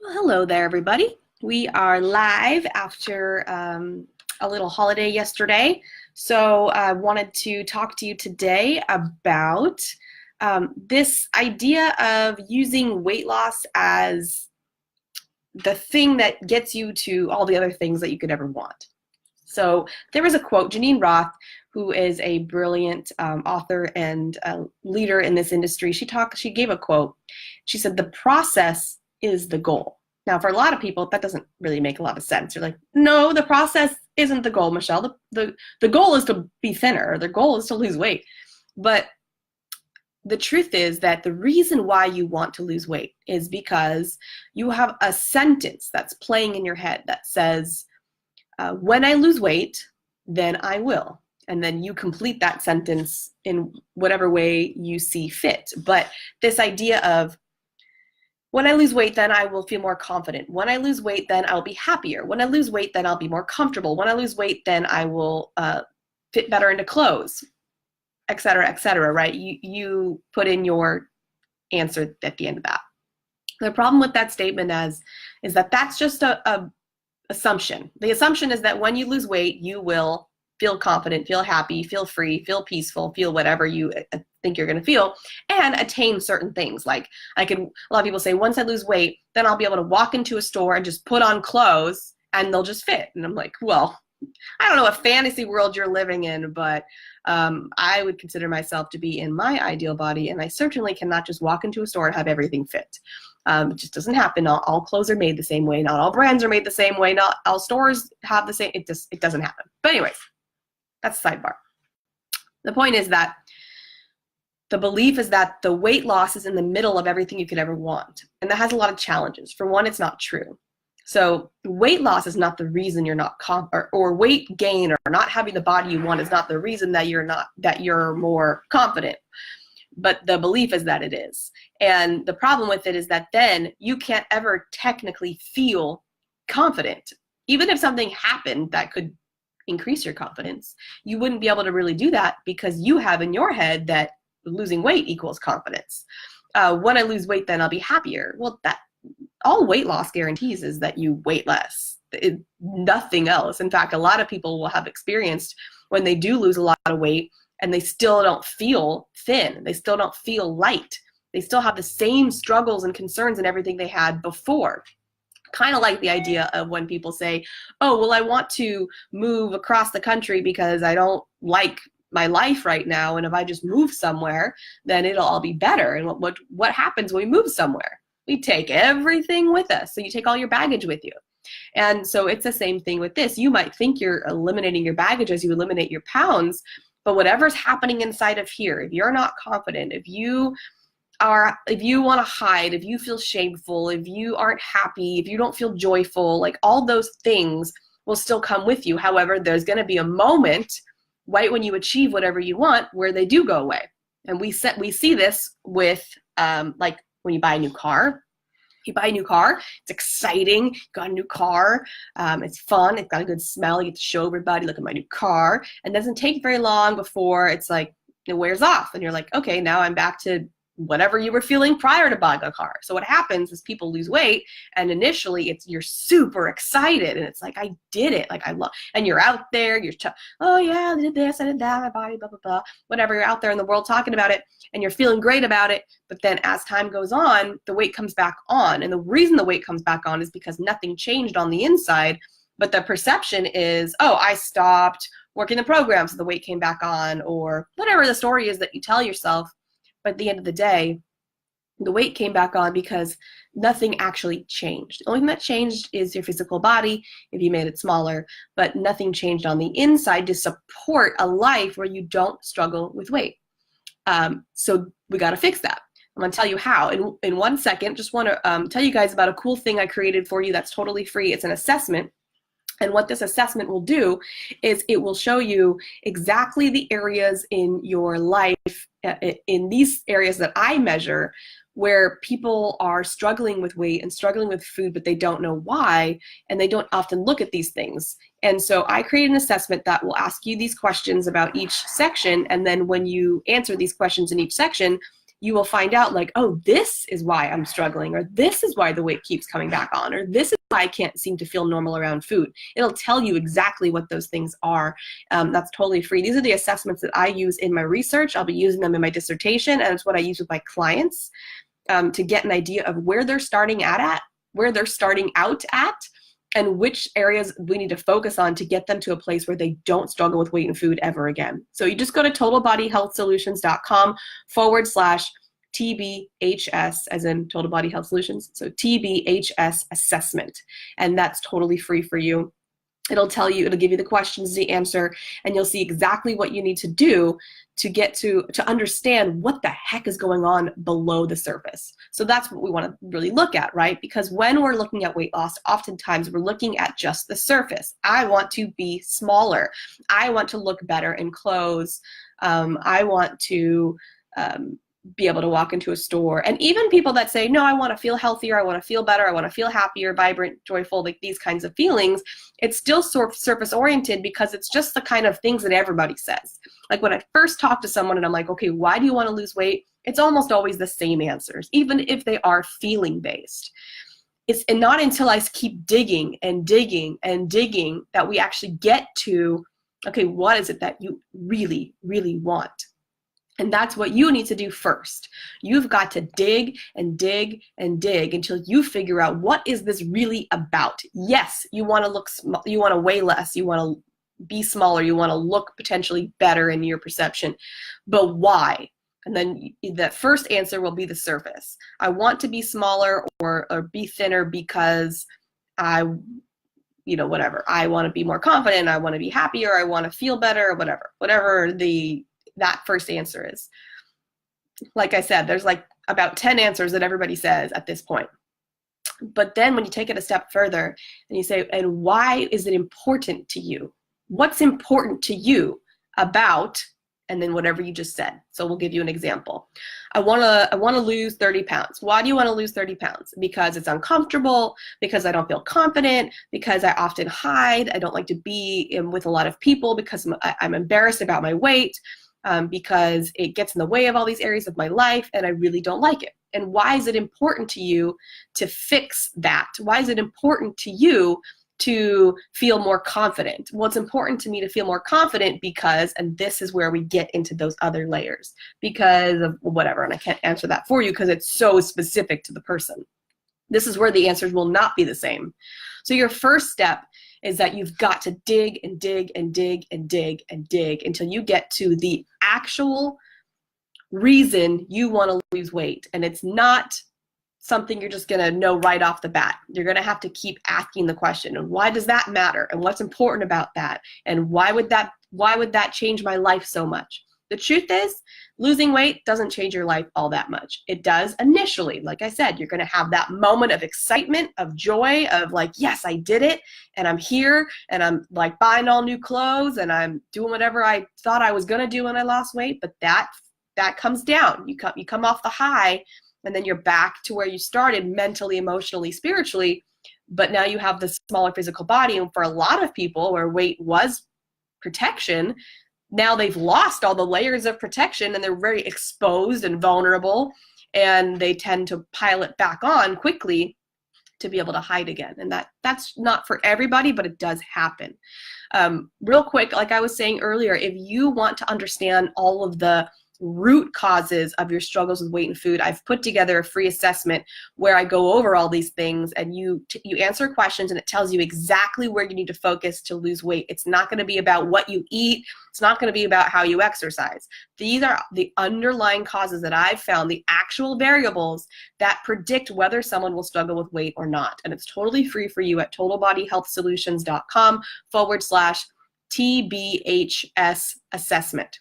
Well, hello there, everybody. We are live after a little holiday yesterday. So I wanted to talk to you today about this idea of using weight loss as the thing that gets you to all the other things that you could ever want. So there was a quote, Janine Roth, who is a brilliant author and leader in this industry. She gave a quote. She said, "The process is the goal." Now, for a lot of people, that doesn't really make a lot of sense. You're like, no, the process isn't the goal, Michelle. The goal is to be thinner. The goal is to lose weight. But the truth is that the reason why you want to lose weight is because you have a sentence that's playing in your head that says, when I lose weight, then I will. And then you complete that sentence in whatever way you see fit. But this idea of, when I lose weight, then I will feel more confident. When I lose weight, then I'll be happier. When I lose weight, then I'll be more comfortable. When I lose weight, then I will fit better into clothes, et cetera, right? You put in your answer at the end of that. The problem with that statement is that that's just a assumption. The assumption is that when you lose weight, you will feel confident, feel happy, feel free, feel peaceful, feel whatever you think you're going to feel, and attain certain things. Like a lot of people say, once I lose weight, then I'll be able to walk into a store and just put on clothes and they'll just fit. And I'm like, well, I don't know what fantasy world you're living in, but I would consider myself to be in my ideal body, and I certainly cannot just walk into a store and have everything fit. It just doesn't happen. Not all clothes are made the same way. Not all brands are made the same way. Not all stores have the same. It doesn't happen. But anyways, that's a sidebar. The point is that the belief is that the weight loss is in the middle of everything you could ever want. And that has a lot of challenges. For one, it's not true. So weight loss is not the reason you're not or weight gain or not having the body you want is not the reason that you're more confident. But the belief is that it is. And the problem with it is that then you can't ever technically feel confident. Even if something happened that could increase your confidence, you wouldn't be able to really do that because you have in your head that losing weight equals confidence. When I lose weight, then I'll be happier. Well, that all weight loss guarantees is that you weight less. Nothing else. In fact, a lot of people will have experienced when they do lose a lot of weight and they still don't feel thin. They still don't feel light. They still have the same struggles and concerns and everything they had before. Kind of like the idea of when people say, oh, well, I want to move across the country because I don't like my life right now, and if I just move somewhere, then it'll all be better. And what happens when we move somewhere? We take everything with us. So you take all your baggage with you. And so it's the same thing with this. You might think you're eliminating your baggage as you eliminate your pounds, but whatever's happening inside of here, if you're not confident, if you want to hide, if you feel shameful, if you aren't happy, if you don't feel joyful, like all those things will still come with you. However, there's going to be a moment right when you achieve whatever you want where they do go away. And we see this with like when you buy a new car. You buy a new car, it's exciting, you got a new car, it's fun, it's got a good smell, you get to show everybody, look at my new car, and it doesn't take very long before it's like, it wears off, and you're like, okay, now I'm back to whatever you were feeling prior to buying a car. So what happens is people lose weight, and initially you're super excited, and it's like, I did it, like I love, and you're out there, oh yeah, I did this, I did that, my body, blah, blah, blah, whatever, you're out there in the world talking about it, and you're feeling great about it, but then as time goes on, the weight comes back on, and the reason the weight comes back on is because nothing changed on the inside, but the perception is, oh, I stopped working the program, so the weight came back on, or whatever the story is that you tell yourself. But at the end of the day, the weight came back on because nothing actually changed. The only thing that changed is your physical body, if you made it smaller, but nothing changed on the inside to support a life where you don't struggle with weight. So we got to fix that. I'm going to tell you how. In 1 second, just want to tell you guys about a cool thing I created for you that's totally free. It's an assessment. And what this assessment will do is it will show you exactly the areas in your life, in these areas that I measure, where people are struggling with weight and struggling with food, but they don't know why, and they don't often look at these things. And so I created an assessment that will ask you these questions about each section, and then when you answer these questions in each section, you will find out like, oh, this is why I'm struggling, or this is why the weight keeps coming back on, or this is why I can't seem to feel normal around food. It'll tell you exactly what those things are. That's totally free. These are the assessments that I use in my research. I'll be using them in my dissertation, and it's what I use with my clients to get an idea of where they're starting at, where they're starting out at, and which areas we need to focus on to get them to a place where they don't struggle with weight and food ever again. So you just go to totalbodyhealthsolutions.com/TBHS, as in Total Body Health Solutions. So TBHS assessment. And that's totally free for you. It'll tell you, it'll give you the questions to answer, and you'll see exactly what you need to do to get to understand what the heck is going on below the surface. So that's what we want to really look at, right? Because when we're looking at weight loss, oftentimes we're looking at just the surface. I want to be smaller. I want to look better in clothes. I want to be able to walk into a store. And even people that say, no, I want to feel healthier, I want to feel better, I want to feel happier, vibrant, joyful, like these kinds of feelings, it's still surface oriented because it's just the kind of things that everybody says. Like when I first talk to someone and I'm like, okay, why do you want to lose weight? It's almost always the same answers, even if they are feeling based. It's not until I keep digging and digging and digging that we actually get to, okay, what is it that you really, really want? And that's what you need to do first. You've got to dig and dig and dig until you figure out, what is this really about? Yes, you want to look small, you want to weigh less, you want to be smaller, you want to look potentially better in your perception, but why? And then that first answer will be the surface. I want to be smaller or be thinner because whatever. I want to be more confident, I want to be happier, I want to feel better, or whatever that first answer is. Like I said, there's like about 10 answers that everybody says at this point. But then when you take it a step further and you say, and why is it important to you? What's important to you about, and then whatever you just said. So we'll give you an example. I want to lose 30 pounds. Why do you want to lose 30 pounds? Because it's uncomfortable, because I don't feel confident, because I often hide, I don't like to be with a lot of people, because I'm embarrassed about my weight, because it gets in the way of all these areas of my life and I really don't like it. And why is it important to you to fix that? Why is it important to you to feel more confident? Well, it's important to me to feel more confident because, and this is where we get into those other layers, because of whatever, and I can't answer that for you because it's so specific to the person. This is where the answers will not be the same. So your first step is that you've got to dig and dig and dig and dig and dig until you get to the actual reason you want to lose weight. And it's not something you're just going to know right off the bat. You're going to have to keep asking the question, and why does that matter? And what's important about that? And why would that change my life so much? The truth is, losing weight doesn't change your life all that much. It does initially. Like I said, you're going to have that moment of excitement, of joy, of like, yes, I did it, and I'm here, and I'm like buying all new clothes, and I'm doing whatever I thought I was going to do when I lost weight. But that comes down. You come off the high, and then you're back to where you started mentally, emotionally, spiritually. But now you have this smaller physical body, and for a lot of people where weight was protection, now they've lost all the layers of protection and they're very exposed and vulnerable, and they tend to pile it back on quickly to be able to hide again. And that's not for everybody, but it does happen. Real quick, like I was saying earlier, if you want to understand all of the root causes of your struggles with weight and food, I've put together a free assessment where I go over all these things, and you answer questions, and it tells you exactly where you need to focus to lose weight. It's not going to be about what you eat. It's not going to be about how you exercise. These are the underlying causes that I've found, the actual variables that predict whether someone will struggle with weight or not. And it's totally free for you at totalbodyhealthsolutions.com/TBHS assessment.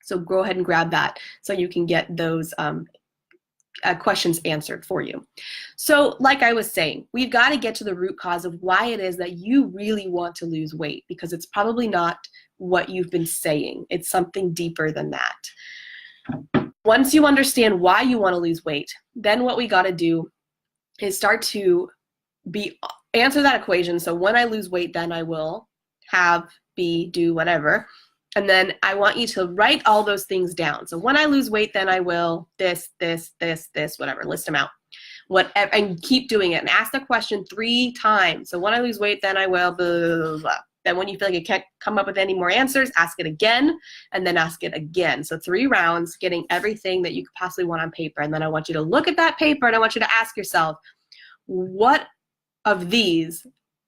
So go ahead and grab that so you can get those questions answered for you. So like I was saying, we've got to get to the root cause of why it is that you really want to lose weight, because it's probably not what you've been saying. It's something deeper than that. Once you understand why you want to lose weight, then what we got to do is start to answer that equation. So when I lose weight, then I will have, be, do, whatever. And then I want you to write all those things down. So when I lose weight, then I will this, whatever, list them out. Whatever, and keep doing it. And ask the question 3 times. So when I lose weight, then I will blah, blah, blah, blah. Then when you feel like you can't come up with any more answers, ask it again, and then ask it again. So 3 rounds, getting everything that you could possibly want on paper. And then I want you to look at that paper and I want you to ask yourself, what of these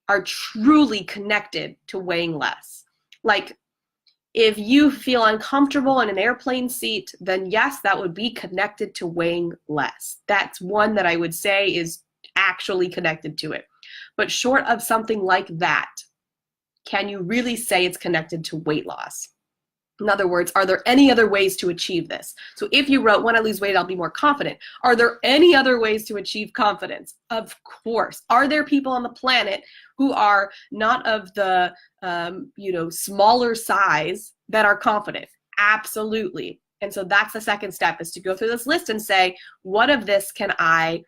are truly connected to weighing less? Like, if you feel uncomfortable in an airplane seat, then yes, that would be connected to weighing less. That's one that I would say is actually connected to it. But short of something like that, can you really say it's connected to weight loss? In other words, are there any other ways to achieve this? So if you wrote, when I lose weight, I'll be more confident. Are there any other ways to achieve confidence? Of course. Are there people on the planet who are not of the smaller size that are confident? Absolutely. And so that's the second step, is to go through this list and say, what of this can I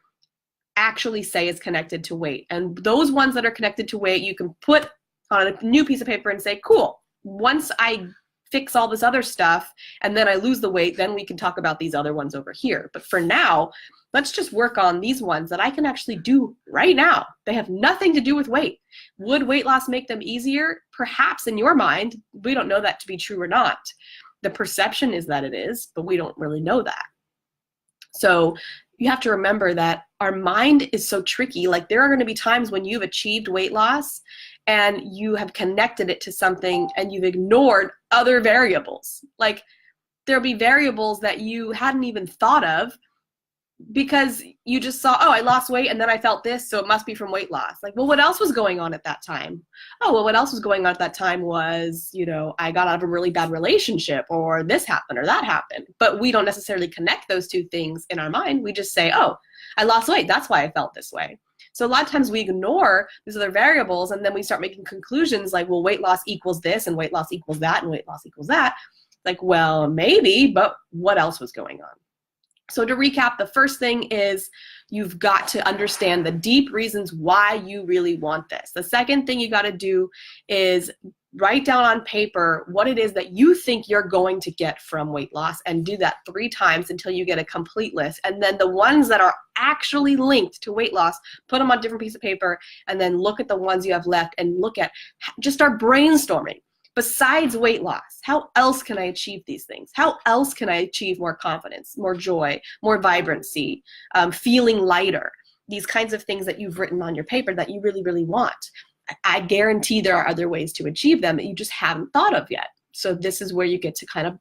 actually say is connected to weight? And those ones that are connected to weight, you can put on a new piece of paper and say, cool, once I fix all this other stuff and then I lose the weight, then we can talk about these other ones over here. But for now, let's just work on these ones that I can actually do right now. They have nothing to do with weight. Would weight loss make them easier? Perhaps in your mind. We don't know that to be true or not. The perception is that it is, but we don't really know that. So you have to remember that our mind is so tricky. Like, there are going to be times when you've achieved weight loss and you have connected it to something and you've ignored other variables. Like, there'll be variables that you hadn't even thought of because you just saw, oh, I lost weight and then I felt this, so it must be from weight loss. Like, well, what else was going on at that time? Oh, well, what else was going on at that time was, I got out of a really bad relationship, or this happened or that happened. But we don't necessarily connect those two things in our mind. We just say, oh, I lost weight, that's why I felt this way. So a lot of times we ignore these other variables, and then we start making conclusions like, well, weight loss equals this, and weight loss equals that, and weight loss equals that. Like, well, maybe, but what else was going on? So to recap, the first thing is you've got to understand the deep reasons why you really want this. The second thing you got to do is write down on paper what it is that you think you're going to get from weight loss, and do that 3 times until you get a complete list. And then the ones that are actually linked to weight loss, put them on a different piece of paper, and then look at the ones you have left and look at, just start brainstorming. Besides weight loss, how else can I achieve these things? How else can I achieve more confidence, more joy, more vibrancy, feeling lighter? These kinds of things that you've written on your paper that you really, really want. I guarantee there are other ways to achieve them that you just haven't thought of yet. So this is where you get to kind of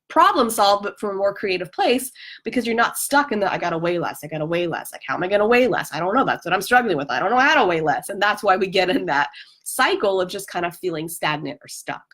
problem solve, but from a more creative place, because you're not stuck in the, I gotta weigh less, I gotta weigh less. Like, how am I gonna weigh less? I don't know. That's what I'm struggling with. I don't know how to weigh less. And that's why we get in that cycle of just kind of feeling stagnant or stuck.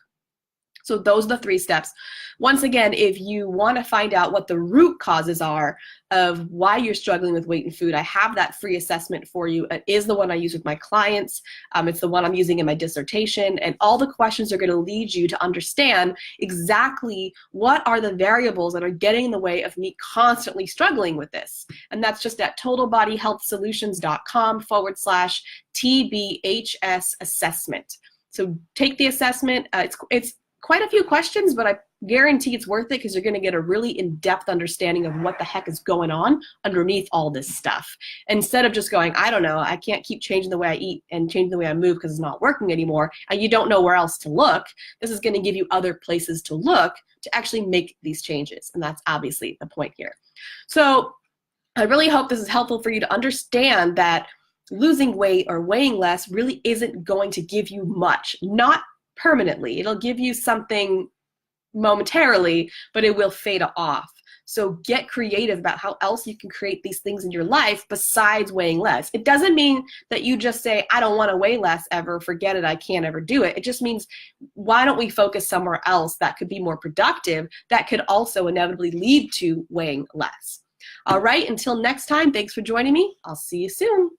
So those are the 3 steps. Once again, if you want to find out what the root causes are of why you're struggling with weight and food, I have that free assessment for you. It is the one I use with my clients. It's the one I'm using in my dissertation. And all the questions are going to lead you to understand exactly what are the variables that are getting in the way of me constantly struggling with this. And that's just at totalbodyhealthsolutions.com/TBHS assessment. So take the assessment. It's quite a few questions, but I guarantee it's worth it, because you're going to get a really in-depth understanding of what the heck is going on underneath all this stuff. Instead of just going, I don't know, I can't keep changing the way I eat and changing the way I move because it's not working anymore, and you don't know where else to look. This is going to give you other places to look to actually make these changes, and that's obviously the point here. So I really hope this is helpful for you to understand that losing weight or weighing less really isn't going to give you much, not permanently. It'll give you something momentarily, but it will fade off. So get creative about how else you can create these things in your life besides weighing less. It doesn't mean that you just say, I don't want to weigh less ever, forget it, I can't ever do it. It just means, why don't we focus somewhere else that could be more productive, that could also inevitably lead to weighing less. All right, until next time, thanks for joining me. I'll see you soon.